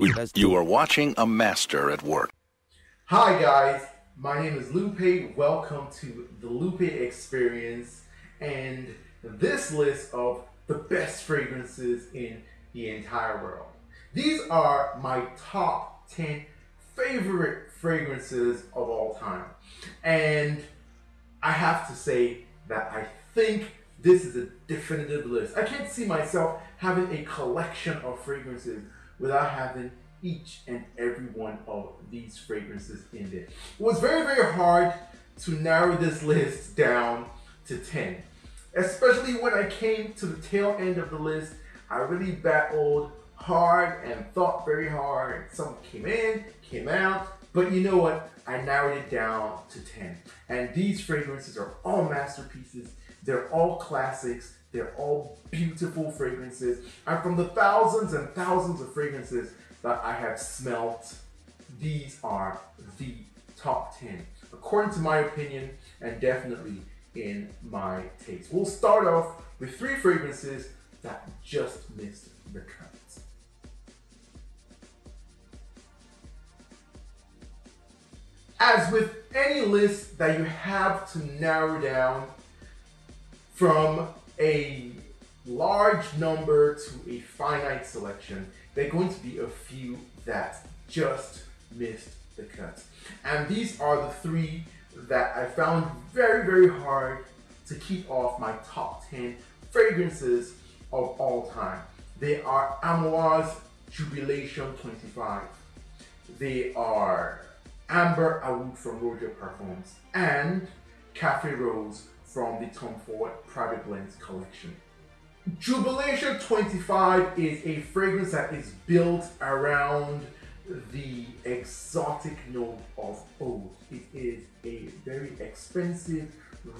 You are watching a master at work. Hi guys, my name is Lupe. Welcome to the Lupe Experience and this list of the best fragrances in the entire world. These are my top 10 favorite fragrances of all time. And I have to say that I think this is a definitive list. I can't see myself having a collection of fragrances without having each and every one of these fragrances in there. It was very, very hard to narrow this list down to 10, especially when I came to the tail end of the list. I really battled hard and thought very hard. Some came in, came out, but you know what? I narrowed it down to 10. And these fragrances are all masterpieces. They're all classics. They're all beautiful fragrances. And from the thousands and thousands of fragrances that I have smelt, these are the top 10, according to my opinion, and definitely in my taste. We'll start off with 3 fragrances that just missed the cut. As with any list that you have to narrow down from a large number to a finite selection, there are going to be a few that just missed the cut. And these are the 3 that I found very, very hard to keep off my top 10 fragrances of all time. They are Amoure's Jubilation 25. They are Amber Oud from Roger Parfums and Café Rose from the TOMFORD Private Blends collection. Jubilation 25 is a fragrance that is built around the exotic note of oud. It is a very expensive,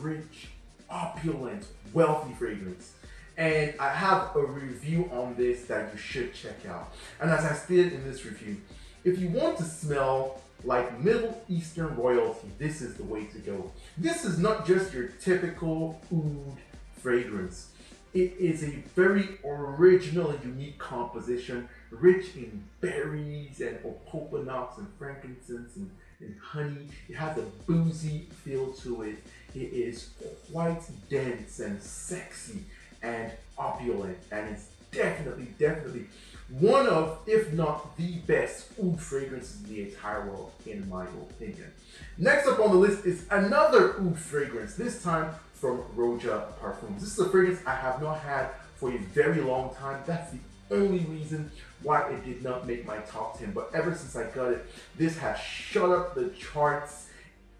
rich, opulent, wealthy fragrance. And I have a review on this that you should check out. And as I stated in this review, if you want to smell like Middle Eastern royalty, this is the way to go. This is not just your typical oud fragrance. It is a very original and unique composition, rich in berries and opoponox and frankincense and honey. It has a boozy feel to it. It is quite dense and sexy and opulent, and it's definitely one of, if not the best oud fragrances in the entire world, in my opinion. Next up on the list is another oud fragrance, this time from Roger Parfums. This is a fragrance I have not had for a very long time. That's the only reason why it did not make my top 10. But ever since I got it, this has shot up the charts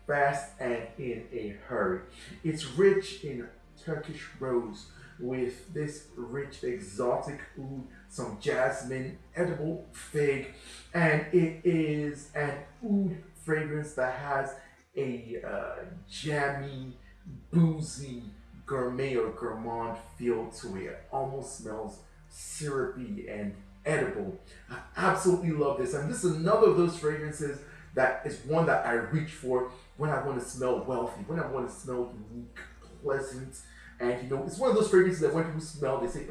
fast and in a hurry. It's rich in Turkish rose with this rich exotic oud, some jasmine, edible fig, and it is an oud fragrance that has a jammy, boozy, gourmet or gourmand feel to it. It almost smells syrupy and edible. I absolutely love this, and this is another of those fragrances that is one that I reach for when I want to smell wealthy, when I want to smell unique, pleasant. And you know, it's one of those fragrances that when people smell, they say,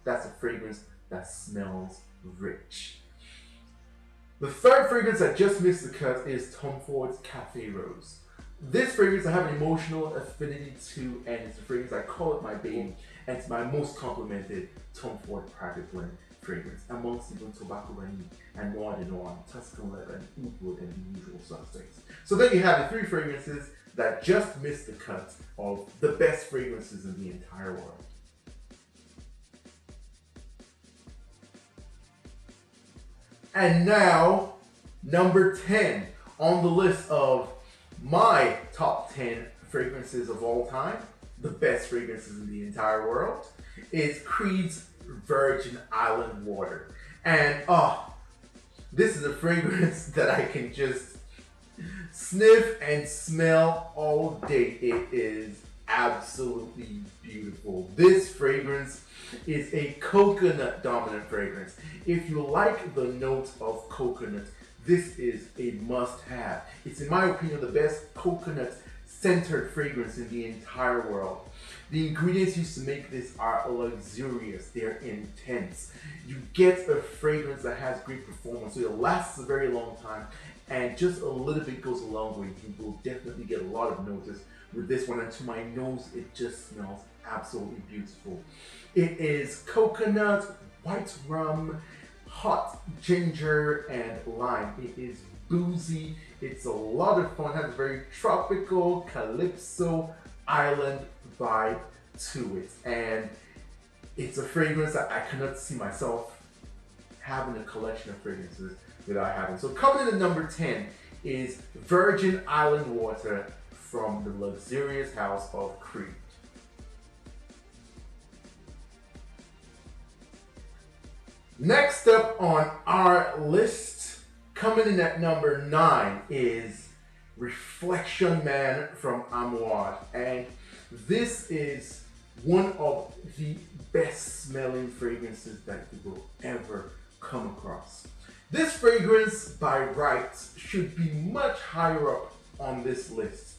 that's a fragrance that smells rich. The third fragrance that just missed the cut is TOMFORD's Café Rose. This fragrance I have an emotional affinity to, and it's a fragrance, I call it my baby, and it's my most complimented TOMFORD Private Blend fragrance, amongst even Tobacco Vanille and Noir de Noir, Tuscan Leather, and Oud Wood, and the usual suspects. So then you have the 3 fragrances that just missed the cut of the best fragrances in the entire world. And now, number 10 on the list of my top 10 fragrances of all time, the best fragrances in the entire world, is Creed's Virgin Island Water. And this is a fragrance that I can just sniff and smell all day. It is absolutely beautiful. This fragrance is a coconut dominant fragrance. If you like the note of coconut, this is a must-have. It's, in my opinion, the best coconut centered fragrance in the entire world. The ingredients used to make this are luxurious, they're intense. You get a fragrance that has great performance, so it lasts a very long time, and just a little bit goes a long way. You will definitely get a lot of notice with this one, and to my nose, it just smells absolutely beautiful. It is coconut, white rum, hot ginger, and lime. It is boozy, it's a lot of fun, has a very tropical, calypso, island vibe to it. And it's a fragrance that I cannot see myself having a collection of fragrances without having. So coming in at number 10 is Virgin Island Water from the luxurious house of Creed. Next up on our list, coming in at number 9 is Reflection Man from Amouage. And this is one of the best smelling fragrances that you will ever come across. This fragrance by rights should be much higher up on this list,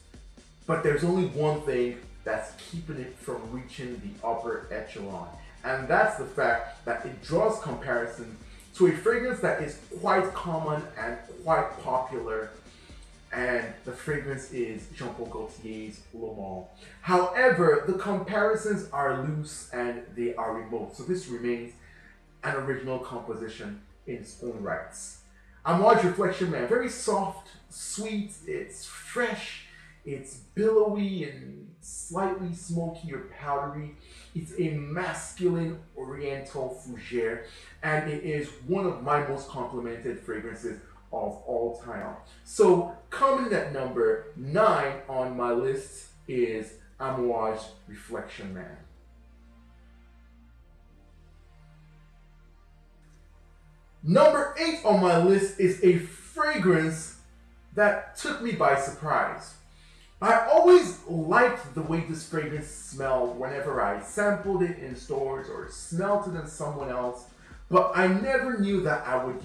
but there's only one thing that's keeping it from reaching the upper echelon, and that's the fact that it draws comparison to a fragrance that is quite common and quite popular, and the fragrance is Jean-Paul Gaultier's Le Male. However, the comparisons are loose and they are remote, so this remains an original composition in its own rights. Amouage Reflection Man, very soft, sweet, it's fresh, it's billowy and slightly smoky or powdery. It's a masculine oriental fougere, and it is one of my most complimented fragrances of all time. So coming in at number 9 on my list is Amouage Reflection Man. Number 8 on my list is a fragrance that took me by surprise. I always liked the way this fragrance smelled whenever I sampled it in stores or smelled it in someone else, but I never knew that I would,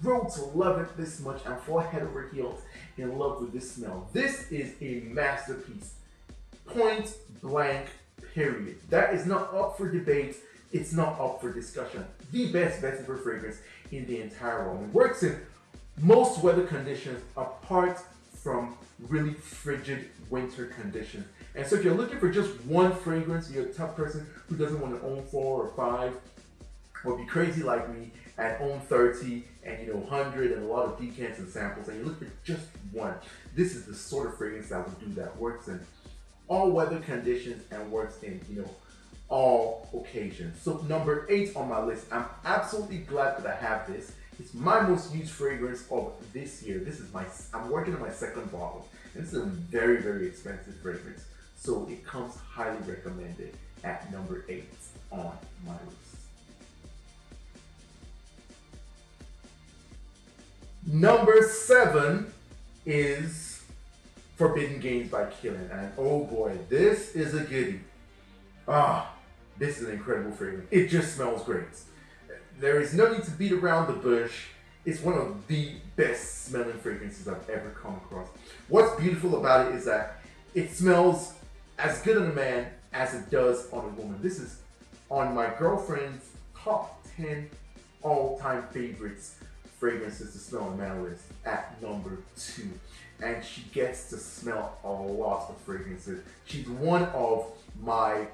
grow to love it this much and fall head over heels in love with this smell. This is a masterpiece. Point blank, period. That is not up for debate. It's not up for discussion. The best vetiver fragrance in the entire world. It works in most weather conditions apart from really frigid winter conditions. And so if you're looking for just one fragrance, you're a tough person who doesn't want to own 4 or 5, or be crazy like me and own 30 and 100 and a lot of decants and samples, and you look for just one. This is the sort of fragrance that will do that. Works in all weather conditions and works in all occasions. So number 8 on my list. I'm absolutely glad that I have this. It's my most used fragrance of this year. I'm working on my second bottle. And this is a very, very expensive fragrance. So it comes highly recommended at number 8 on my list. Number 7 is Forbidden Games by Killian. And oh boy, this is a goodie. This is an incredible fragrance. It just smells great. There is no need to beat around the bush. It's one of the best smelling fragrances I've ever come across. What's beautiful about it is that it smells as good on a man as it does on a woman. This is on my girlfriend's top 10 all-time favorites fragrances to smell on a man list at number 2. And she gets to smell a lot of fragrances. She's one of my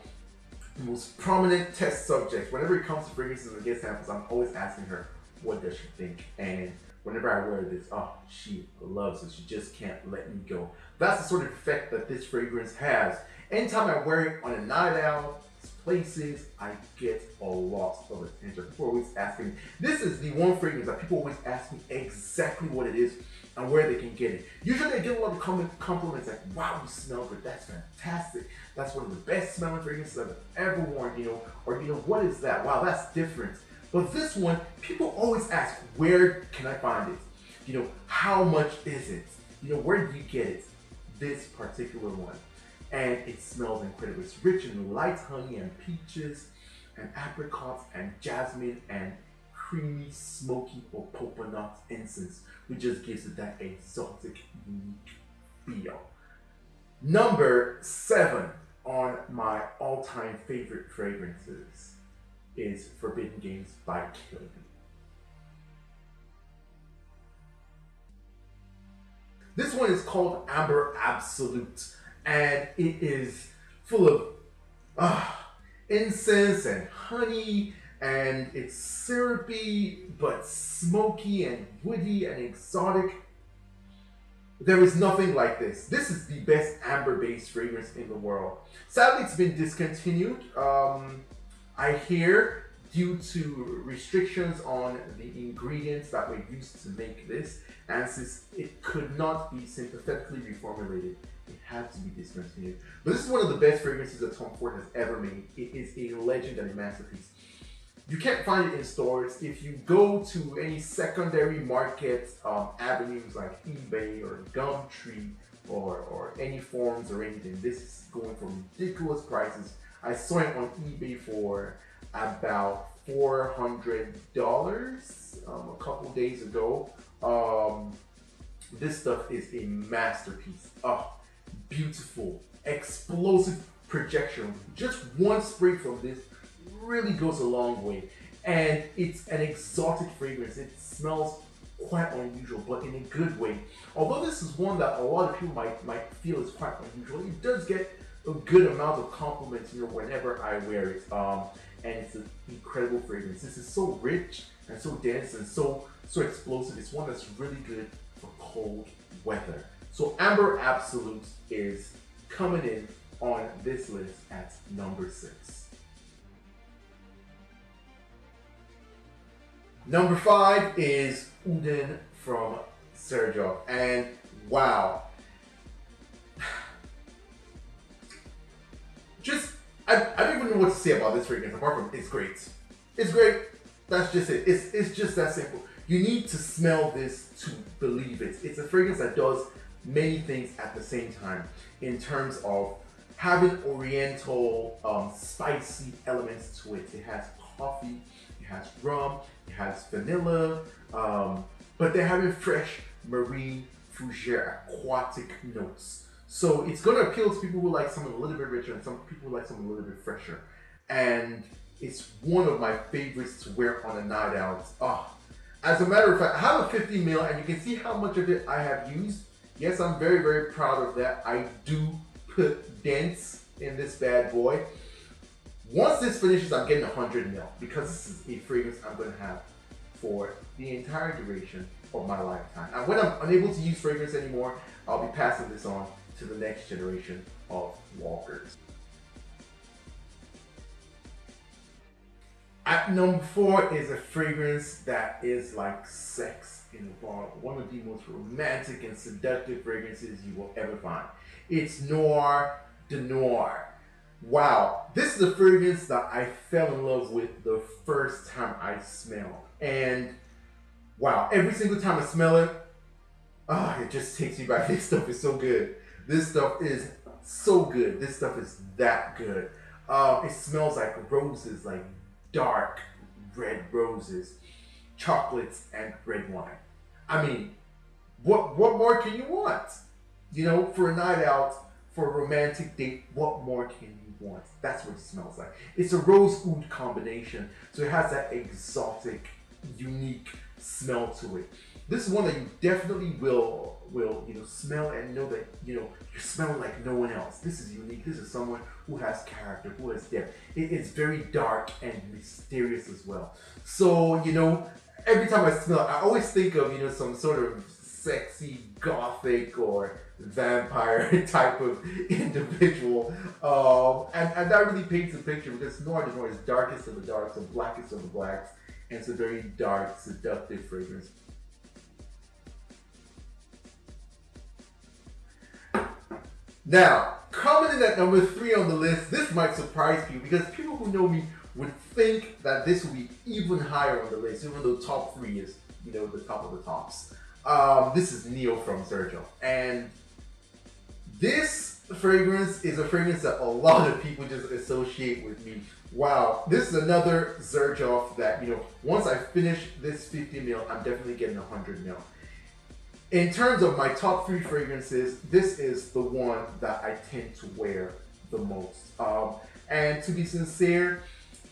most prominent test subjects. Whenever it comes to fragrances and get samples, I'm always asking her, what does she think? And whenever I wear this, she loves it. She just can't let me go. That's the sort of effect that this fragrance has. Anytime I wear it on a night out, places, I get a lot of attention. People are always asking me. This is the one fragrance that people always ask me exactly what it is and where they can get it. Usually I get a lot of compliments like, wow, you smell good, that's fantastic. That's one of the best smelling fragrances I've ever worn, or what is that? Wow, that's different. But this one, people always ask, where can I find it? How much is it? Where do you get it? This particular one. And it smells incredible. It's rich in light honey and peaches and apricots and jasmine and creamy, smoky or coconut incense, which just gives it that exotic, unique feel. Number 7 on my all-time favorite fragrances is Forbidden Games by Kilby. This one is called Amber Absolute, and it is full of incense and honey, and it's syrupy but smoky and woody and exotic. There is nothing like this. This is the best amber-based fragrance in the world. Sadly, it's been discontinued. I hear due to restrictions on the ingredients that were used to make this, and since it could not be synthetically reformulated, it had to be discontinued. But this is one of the best fragrances that Tom Ford has ever made. It is a legend and a masterpiece. You can't find it in stores. If you go to any secondary market avenues like eBay or Gumtree or any forums or anything, this is going for ridiculous prices. I saw it on eBay for about $400 a couple days ago. This stuff is a masterpiece. Beautiful, explosive projection. Just one spray from this really goes a long way, and it's an exotic fragrance. It smells quite unusual, but in a good way. Although this is one that a lot of people might feel is quite unusual, it does get a good amount of compliments, whenever I wear it. And it's an incredible fragrance. This is so rich and so dense and so explosive. It's one that's really good for cold weather. So Amber Absolute is coming in on this list at number 6. Number 5 is Uden from Sergio, and wow. I don't even know what to say about this fragrance apart from it's great. It's great. That's just it. It's just that simple. You need to smell this to believe it. It's a fragrance that does many things at the same time in terms of having oriental spicy elements to it. It has coffee, it has rum, it has vanilla, but they're having fresh marine fougere aquatic notes. So it's going to appeal to people who like something a little bit richer and some people who like something a little bit fresher. And it's one of my favorites to wear on a night out. As a matter of fact, I have a 50 ml and you can see how much of it I have used. Yes, I'm very, very proud of that. I do put dents in this bad boy. Once this finishes, I'm getting 100 ml because this is a fragrance I'm going to have for the entire duration of my lifetime. And when I'm unable to use fragrance anymore, I'll be passing this on to the next generation of walkers. At number 4 is a fragrance that is like sex in a bottle. One of the most romantic and seductive fragrances you will ever find. It's Noir de Noir. Wow, this is a fragrance that I fell in love with the first time I smelled. And wow, every single time I smell it, it just takes me back. This stuff is so good. This stuff is so good. This stuff is that good. It smells like roses, like dark red roses, chocolates, and red wine. I mean, what more can you want? For a night out, for a romantic date, what more can you want? That's what it smells like. It's a rose oud combination, so it has that exotic, unique smell to it. This is one that you definitely will smell and know that you're smelling like no one else. This is unique. This is someone who has character, who has depth. It is very dark and mysterious as well. So every time I smell it, I always think of some sort of sexy gothic or vampire type of individual, and that really paints the picture because Noir de Noir is darkest of the darks and blackest of the blacks, and it's a very dark, seductive fragrance. Now, coming in at number 3 on the list, this might surprise people because people who know me would think that this would be even higher on the list, even though top 3 is, the top of the tops. This is Neo from Sergio, and this fragrance is a fragrance that a lot of people just associate with me. Wow, this is another Sergio that, once I finish this 50 ml, I'm definitely getting 100 ml. In terms of my top 3 fragrances, this is the one that I tend to wear the most. And to be sincere,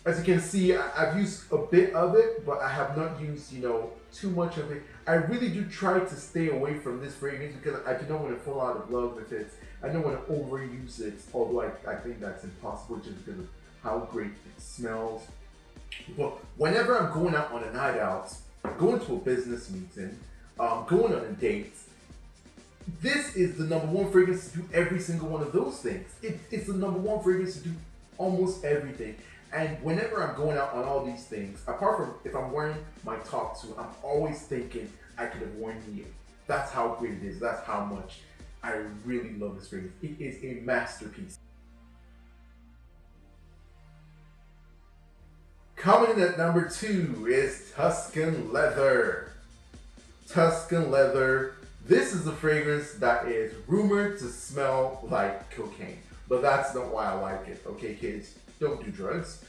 as you can see, I've used a bit of it, but I have not used, too much of it. I really do try to stay away from this fragrance because I do not want to fall out of love with it. I don't want to overuse it, although I think that's impossible just because of how great it smells. But whenever I'm going out on a night out, going to a business meeting, going on a date, this is the #1 fragrance to do every single one of those things. It's the #1 fragrance to do almost everything. And whenever I'm going out on all these things, apart from if I'm wearing my top 2, I'm always thinking I could have worn Neo. That's how great it is. That's how much I really love this fragrance. It is a masterpiece. Coming in at number 2 is Tuscan Leather. Tuscan Leather. This is a fragrance that is rumored to smell like cocaine, but that's not why I like it. Okay, kids, don't do drugs.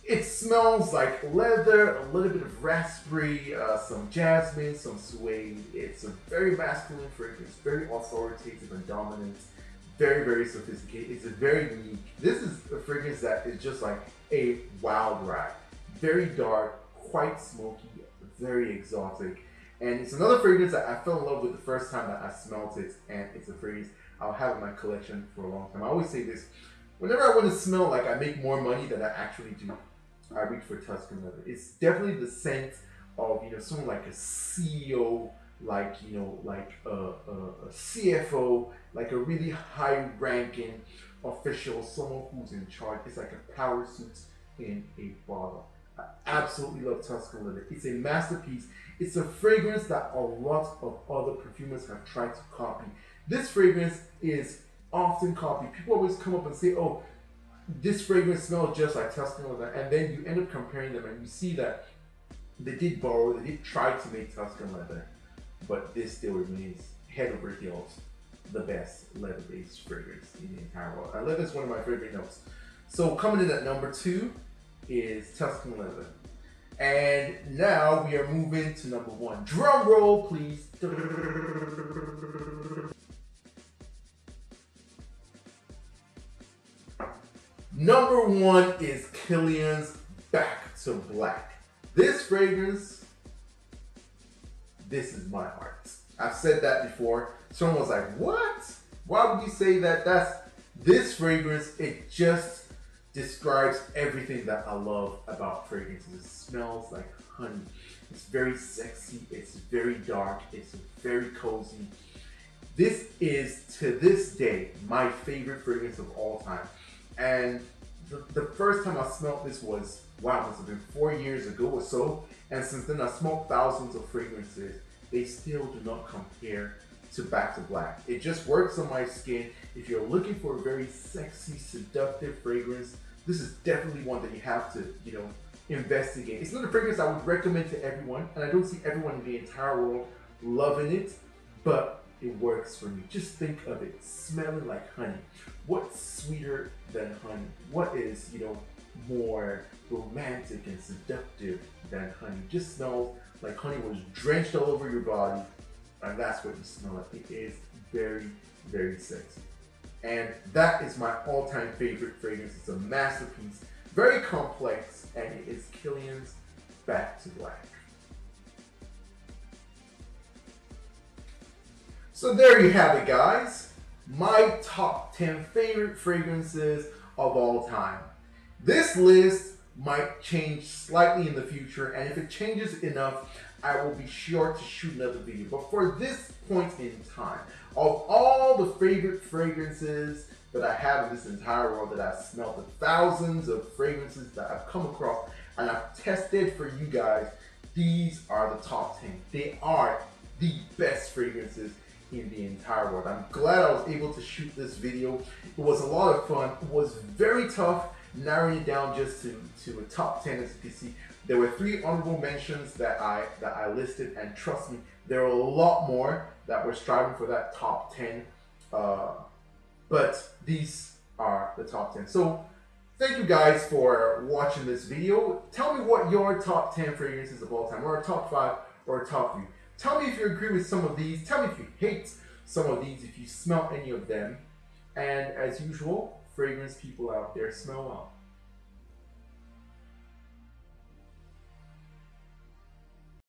It smells like leather, a little bit of raspberry, some jasmine, some suede. It's a very masculine fragrance, very authoritative and dominant, very, very sophisticated. It's very unique. This is a fragrance that is just like a wild ride. Very dark, quite smoky, very exotic. And it's another fragrance that I fell in love with the first time that I smelled it, and it's a fragrance I'll have in my collection for a long time. I always say this, whenever I want to smell like I make more money than I actually do, I reach for Tuscan Leather. It's definitely the scent of, someone like a CEO, like, like a CFO, like a really high-ranking official, someone who's in charge. It's like a power suit in a bottle. I absolutely love Tuscan Leather. It's a masterpiece. It's a fragrance that a lot of other perfumers have tried to copy. This fragrance is often copied. People always come up and say, oh, this fragrance smells just like Tuscan Leather, and then you end up comparing them and you see that they did borrow, they did try to make Tuscan Leather, but this still remains head over heels the best leather-based fragrance in the entire world. And leather is one of my favorite notes. So coming in at number 2 is Tuscan Leather. And now we are moving to number 1. Drum roll, please. Number 1 is Kilian's Back to Black. This fragrance, this is my heart. I've said that before. Someone was like, what? Why would you say that? This fragrance, it just describes everything that I love about fragrances. It smells like honey. It's very sexy. It's very dark. It's very cozy. This is, to this day, my favorite fragrance of all time. And the first time I smelled this was, wow, it must have been 4 years ago or so. And since then, I smoked thousands of fragrances. They still do not compare to Back to Black. It just works on my skin. If you're looking for a very sexy, seductive fragrance, this is definitely one that you have to, investigate. It's not a fragrance I would recommend to everyone, and I don't see everyone in the entire world loving it, but it works for me. Just think of it smelling like honey. What's sweeter than honey? What is, more romantic and seductive than honey? Just smells like honey was drenched all over your body, and that's what you smell like. It is very, very sexy. And that is my all-time favorite fragrance. It's a masterpiece, very complex, and it is Kilian's Back to Black. So there you have it, guys. My top 10 favorite fragrances of all time. This list might change slightly in the future, and if it changes enough, I will be sure to shoot another video. But for this point in time, of all the favorite fragrances that I have in this entire world, that I've smelled, the thousands of fragrances that I've come across and I've tested for you guys, these are the top 10. They are the best fragrances in the entire world. I'm glad I was able to shoot this video. It was a lot of fun. It was very tough narrowing it down just to a top 10. As you can see, there were 3 honorable mentions that I listed, and trust me, there are a lot more that were striving for that top 10, but these are the top 10. So thank you guys for watching this video. Tell me what your top 10 fragrances of all time, or a top 5, or a top 3. Tell me if you agree with some of these. Tell me if you hate some of these, if you smell any of them. And as usual, fragrance people out there, smell well.